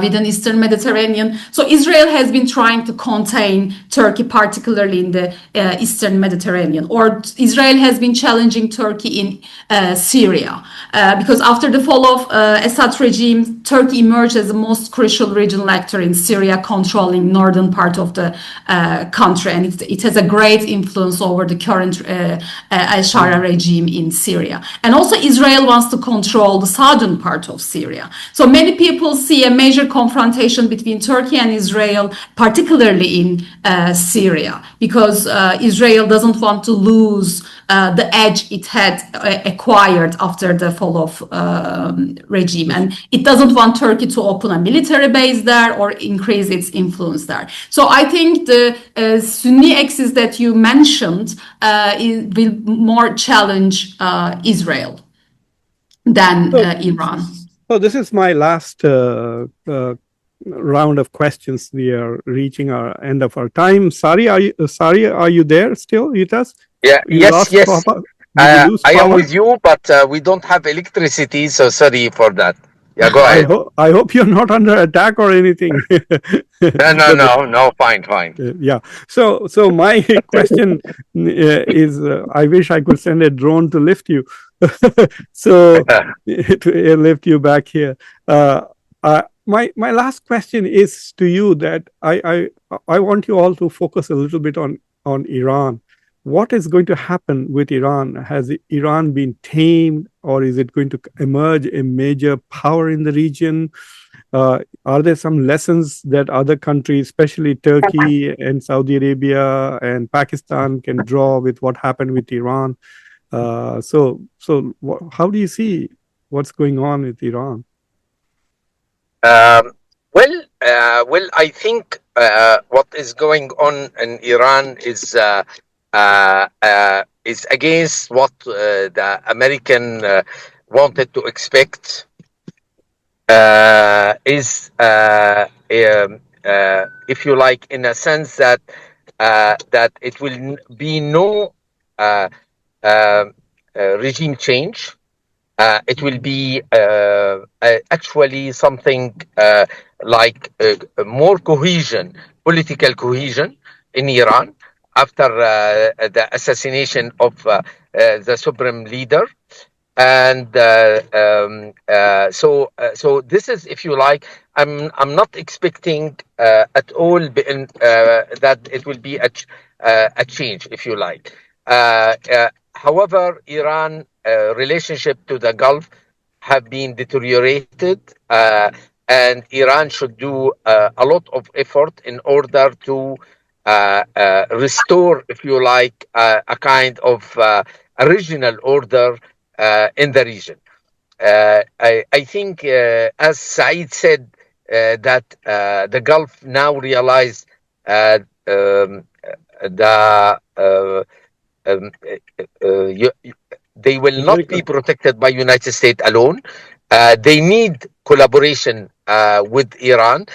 within Eastern Mediterranean. So Israel has been trying to contain Turkey, particularly in the Eastern Mediterranean, or Israel has been challenging Turkey in Syria, because after the fall of Assad regime, Turkey emerged as the most crucial regional actor in Syria, controlling northern part of the country, and it has a great influence over the current al-Shara regime in Syria. And also Israel wants to control the southern part of Syria. So many people see a major confrontation between Turkey and Israel, particularly in Syria, because Israel doesn't want to lose the edge it had acquired after the fall of regime, and it doesn't want Turkey to open a military base there or increase its influence there. So I think the Sunni axis that you mentioned will more challenge Israel than Iran. So this is my last round of questions. We are reaching our end of our time. Sari, are you there still with us? Yeah. Yes. I am with you, but we don't have electricity, so sorry for that. Yeah, go ahead. I hope you're not under attack or anything. No. Fine. Yeah. So my question is, I wish I could send a drone to lift you. So to airlift you back here. My last question is to you, that I want you all to focus a little bit on Iran. what is going to happen with Iran? Has Iran been tamed, or is it going to emerge a major power in the region? Are there some lessons that other countries, especially Turkey and Saudi Arabia and Pakistan, can draw with what happened with Iran? How do you see what's going on with Iran? I think what is going on in Iran is against what the American wanted to expect. If you like, in a sense that that it will be no uh, uh, regime change. It will be actually something like more cohesion, political cohesion in Iran after the assassination of the supreme leader. And so this is, if you like, I'm not expecting at all that it will be a change, if you like. However, Iran relationship to the Gulf have been deteriorated, and Iran should do a lot of effort in order to restore, if you like, a kind of original order in the region. I think, as Saeed said, that the Gulf now realize the they will not be protected by United States alone. They need collaboration with Iran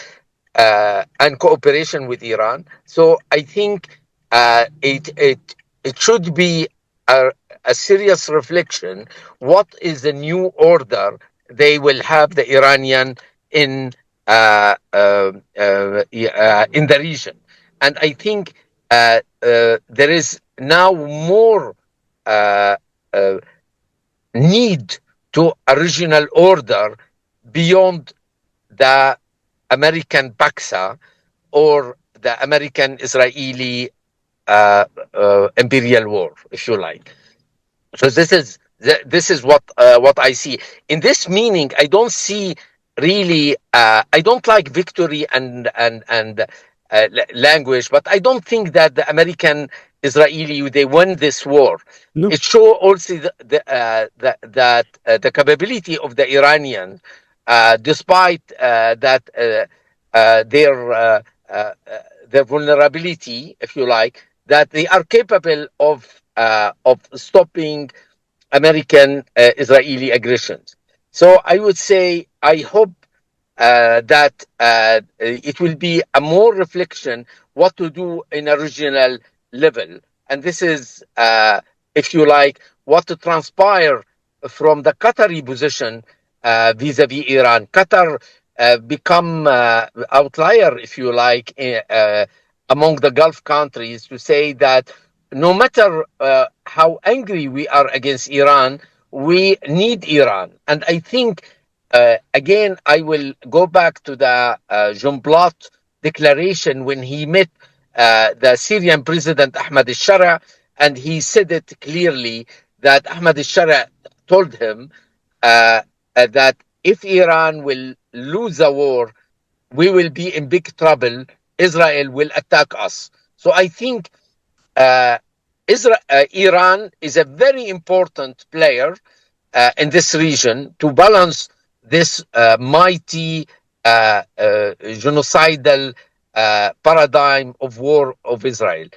and cooperation with Iran. So I think it should be a serious reflection. What is the new order they will have the Iranian in the region? And I think there is now more need to a regional order beyond the American Paxa or the American-Israeli imperial war, if you like. So this is what I see. In this meaning, I don't see really. I don't like victory and language, but I don't think that the American-Israeli they won this war. No. It shows also that the capability of the Iranians, despite that their vulnerability, if you like, that they are capable of stopping American Israeli aggressions. So I would say I hope that it will be a more reflection what to do in a regional level, and this is, if you like, what to transpire from the Qatari position vis-a-vis Iran. Qatar become outlier, if you like, among the Gulf countries to say that no matter how angry we are against Iran, we need Iran. And I think, again, I will go back to the Jumblat declaration when he met the Syrian president Ahmad al-Shara, and he said it clearly that Ahmad al-Shara told him that if Iran will lose the war, we will be in big trouble. Israel will attack us. So I think Iran is a very important player in this region to balance this mighty genocidal paradigm of war of Israel.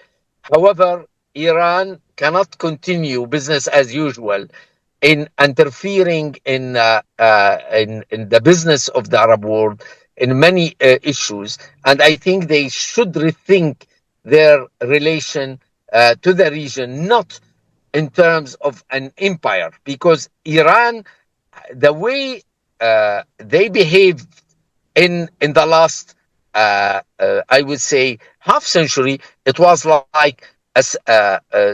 However, Iran cannot continue business as usual in interfering in the business of the Arab world in many issues, and I think they should rethink their relation to the region, not in terms of an empire, because Iran, the way they behaved in the last, I would say, half century, it was like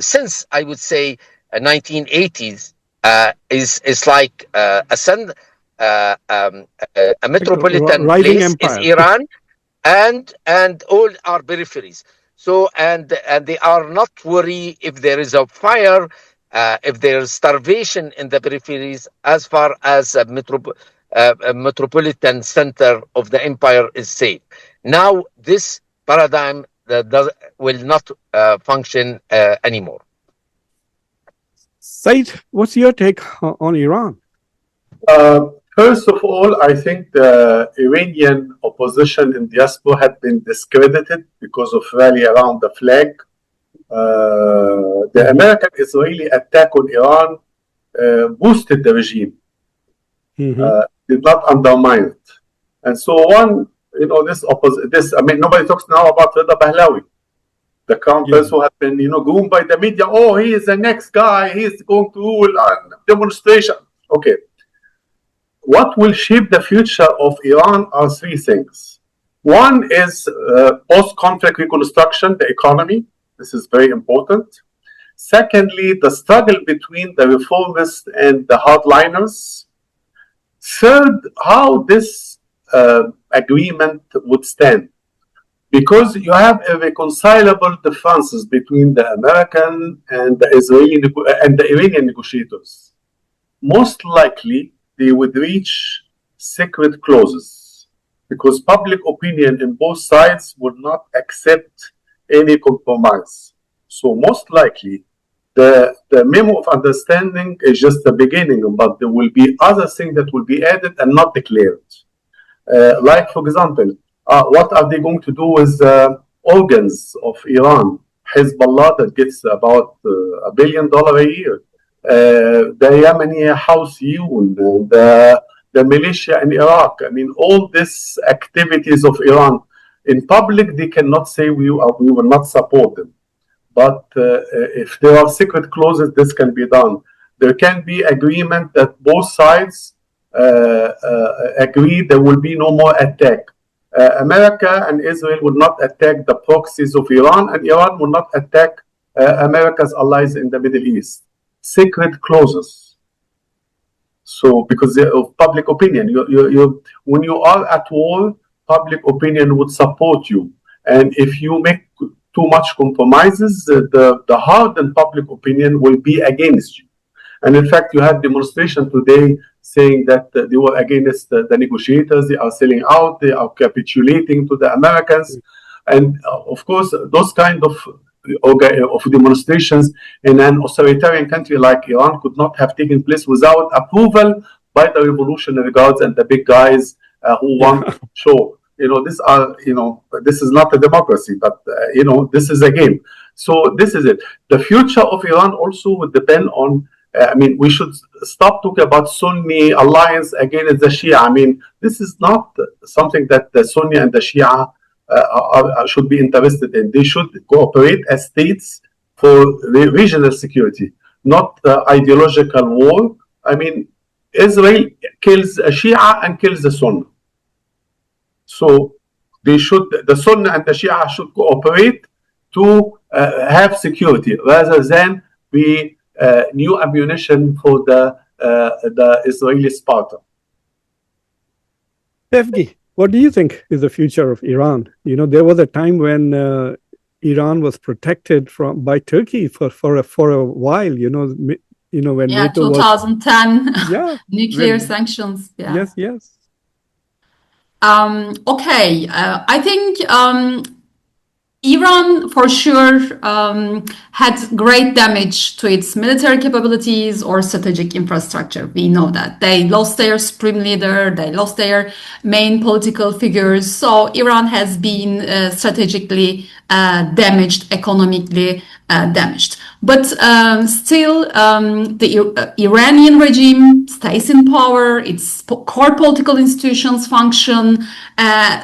since I would say 1980s. Is like a metropolitan rising place empire. is Iran, and all our peripheries. So, and they are not worried if there is a fire, if there is starvation in the peripheries, as far as a metropolitan center of the empire is safe. Now, this paradigm will not function anymore. Said, what's your take on Iran? First of all, I think the Iranian opposition in diaspora had been discredited because of rally around the flag. The American-Israeli attack on Iran boosted the regime, did not undermine it. And so nobody talks now about Rida Pahlavi, the crown prince who had been, groomed by the media. Oh, he is the next guy. He is going to rule on demonstration. Okay. What will shape the future of Iran are three things. One is post-conflict reconstruction, the economy. This is very important. Secondly, the struggle between the reformists and the hardliners. Third, how this agreement would stand. Because you have irreconcilable differences between the American and the Israeli and the Iranian negotiators. Most likely, they would reach secret clauses because public opinion in both sides would not accept any compromise. So most likely, the memo of understanding is just the beginning, but there will be other things that will be added and not declared. Like, for example, what are they going to do with organs of Iran? Hezbollah that gets about $1 billion a year. The Yemeni Houthi, the militia in Iraq. I mean, all these activities of Iran in public, they cannot say we will not support them. But if there are secret clauses, this can be done. There can be agreement that both sides agree there will be no more attack. America and Israel would not attack the proxies of Iran, and Iran would not attack America's allies in the Middle East. Secret clauses. So, because of public opinion, when you are at war, public opinion would support you, and if you make too much compromises, the hardened public opinion will be against you. And in fact, you had demonstration today saying that they were against the negotiators. They are selling out. They are capitulating to the Americans, and of course, those kind of demonstrations in an authoritarian country like Iran could not have taken place without approval by the revolutionary guards and the big guys who want to show, this is not a democracy, but, this is a game. So this is it. The future of Iran also would depend on, we should stop talking about Sunni alliance against the Shia. This is not something that the Sunni and the Shia should be interested in. They should cooperate as states for regional security, not ideological war. Israel kills a Shia and kills the Sunni. So the Sunni and the Shia should cooperate to have security rather than be new ammunition for the Israeli Sparta. Tevgi, what do you think is the future of Iran? There was a time when Iran was protected by Turkey for a while. When NATO 2010 was, nuclear sanctions. Yeah. Yes. Okay, I think Iran for sure had great damage to its military capabilities or strategic infrastructure. We know that. They lost their supreme leader, they lost their main political figures. So Iran has been strategically damaged, economically damaged. But still, the Iranian regime stays in power, its core political institutions function,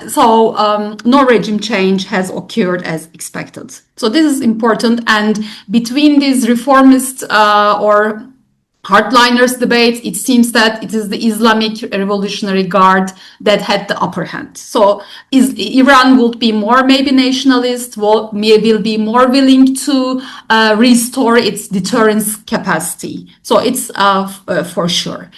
so no regime change has occurred as expected. So this is important, and between these reformist or hardliners debates, it seems that it is the Islamic Revolutionary Guard that had the upper hand. So Iran would be more maybe nationalist, will be more willing to restore its deterrence capacity. So it's for sure.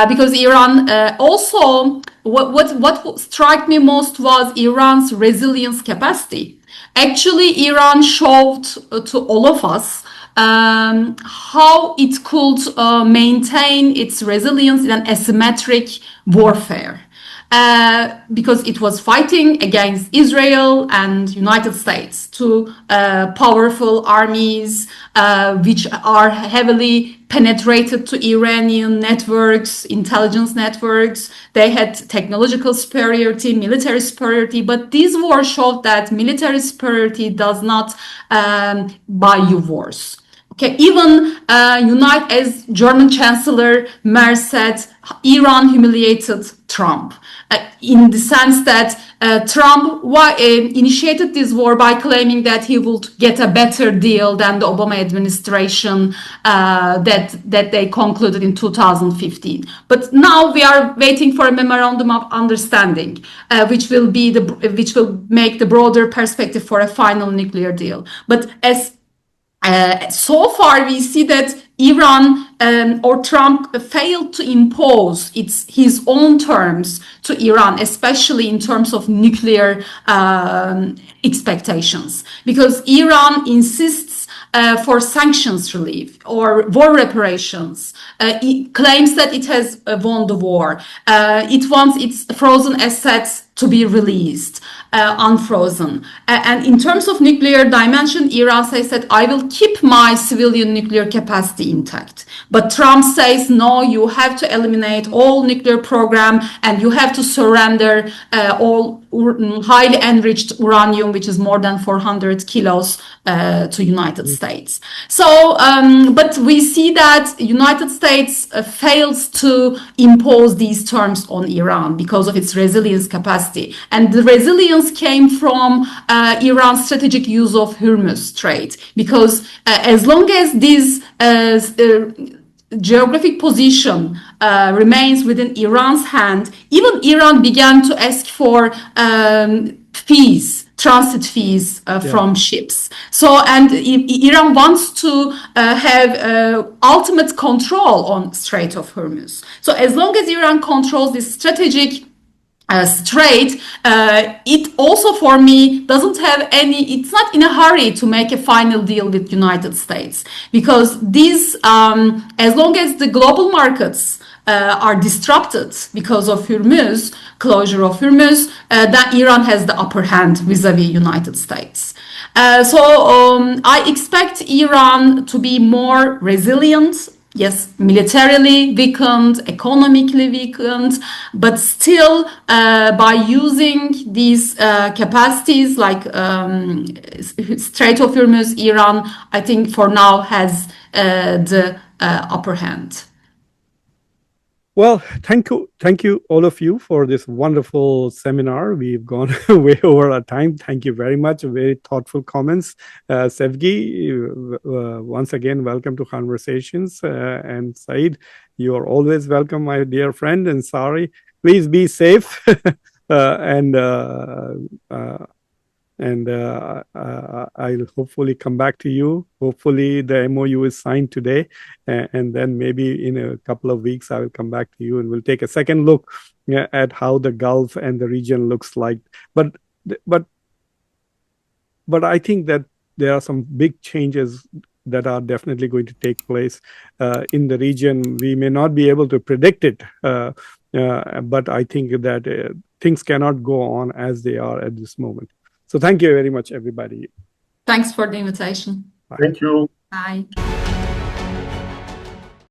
Because Iran also, what struck me most was Iran's resilience capacity. Actually, Iran showed to all of us how it could maintain its resilience in an asymmetric warfare. Because it was fighting against Israel and United States, two powerful armies which are heavily penetrated to Iranian networks, intelligence networks. They had technological superiority, military superiority, but this war showed that military superiority does not buy you wars. Okay, even as German Chancellor Merz said, Iran humiliated Trump in the sense that Trump initiated this war by claiming that he would get a better deal than the Obama administration that they concluded in 2015. But now we are waiting for a memorandum of understanding, which will make the broader perspective for a final nuclear deal. But so far, we see that Iran or Trump failed to impose his own terms to Iran, especially in terms of nuclear expectations, because Iran insists for sanctions relief or war reparations. It claims that it has won the war. It wants its frozen assets to be released, unfrozen. And in terms of nuclear dimension, Iran says that I will keep my civilian nuclear capacity intact. But Trump says, no, you have to eliminate all nuclear program and you have to surrender all highly enriched uranium, which is more than 400 kilos, to United States. So, but we see that United States fails to impose these terms on Iran because of its resilience capacity. And the resilience came from Iran's strategic use of Hormuz Strait, because as long as this geographic position remains within Iran's hand, even Iran began to ask for transit fees from ships. So, and Iran wants to have ultimate control on Strait of Hormuz. So as long as Iran controls this strategic strait, it also for me doesn't have it's not in a hurry to make a final deal with United States, because these, as long as the global markets are disrupted because of closure of Hormuz, that Iran has the upper hand vis-a-vis United States. I expect Iran to be more resilient. Yes, militarily weakened, economically weakened, but still by using these capacities like Strait of Hormuz, Iran, I think for now has the upper hand. Well, thank you all of you for this wonderful seminar. We've gone way over our time. Thank you very much. Very thoughtful comments. Sevgi, once again, welcome to Khanversations. And Saeed, you are always welcome, my dear friend. And Sari, please be safe. I'll hopefully come back to you. Hopefully the MOU is signed today, and then maybe in a couple of weeks I will come back to you and we'll take a second look at how the Gulf and the region looks like. But I think that there are some big changes that are definitely going to take place in the region. We may not be able to predict it, but I think that things cannot go on as they are at this moment. So thank you very much, everybody. Thanks for the invitation. Thank you. Bye.